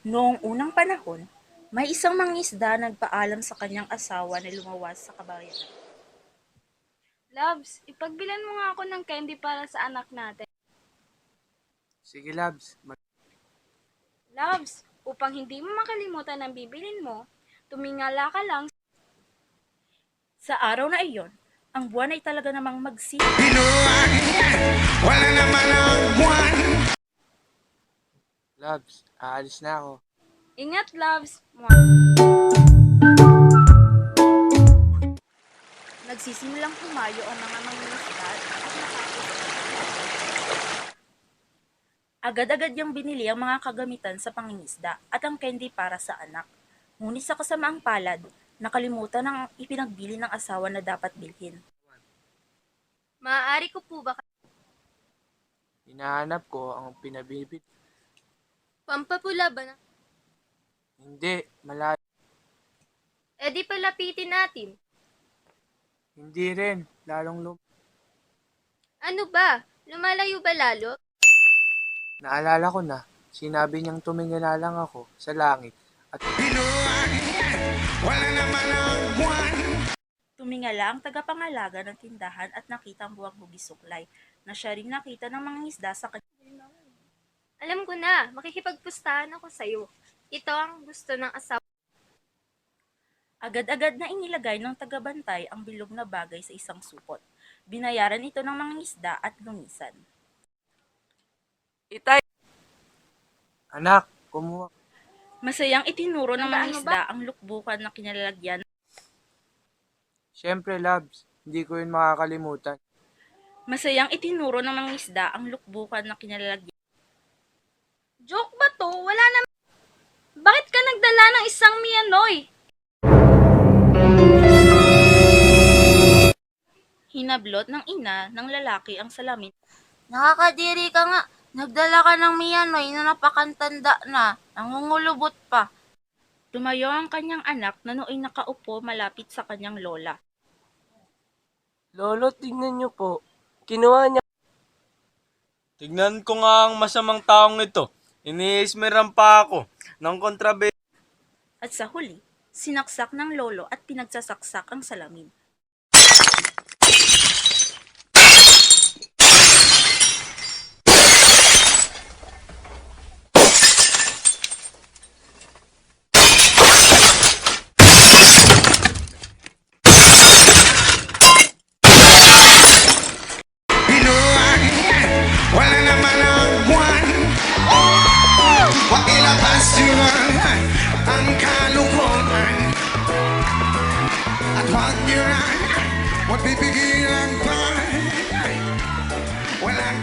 Noong unang panahon, may isang mangingisda nagpaalam sa kanyang asawa na lumawas sa kabayan. Labs, ipagbilan mo nga ako ng candy para sa anak natin. Sige, Labs. Labs, upang hindi mo makalimutan ang bibilin mo, tumingala ka lang. Sa araw na iyon, ang buwan ay talaga namang magsikat. Wala naman ang buwan. Labs, aalis na ako. Ingat, Labs. Nagsisimulang humayo ang mga mangingisda at agad-agad niyang binili ang mga kagamitan sa pangingisda at ang candy para sa anak. Ngunit sa kasamaang palad, nakalimutan ang ipinagbili ng asawa na dapat bilhin. Maaari ko po ba Hinahanap ko ang pinabibit. pampapula ba na? Hindi, malayo. E di palapitin natin. Hindi rin, lalong Ano ba? Lumalayo ba lalo? Naalala ko na, sinabi niyang tumingala lang ako sa langit at Wala naman ang buwan. Tumingala ang tagapangalaga ng tindahan at nakita ang buwang bugisuklay na siya rin nakita ng mga isda sa kanya. Alam ko na, makikipagpustahan ako sa'yo. Ito ang gusto ng asawa. Agad-agad na inilagay ng tagabantay ang bilog na bagay sa isang supot. Binayaran ito ng mga isda at lumisan. Itay! Anak, kumuha. Masayang itinuro ng mga Ano ba? isda ang lukbukan na kinalalagyan. Siyempre, Labs, hindi ko yun makakalimutan. Masayang itinuro ng mga isda ang lukbukan na kinalalagyan. Joke ba to? Wala naman. Bakit ka nagdala ng isang Mianoy? Hinablot ng ina ng lalaki ang salamin. Nakakadiri ka nga. Nagdala ka ng Mianoy na napakantanda na. Nangungulubot pa. Tumayo ang kanyang anak na nooy nakaupo malapit sa kanyang lola. Lolo, tignan niyo po. Kinuha niya. Tignan ko nga ang masamang taong ito. Iniismeran pa ako ng kontrabe. At sa huli, sinaksak ng lolo at pinagsasaksak ang salamin. Wala naman ang buwan. Huwag ilabas yun ang kalukuhan. At huwag nyo na, huwag pipigilan pa. Walang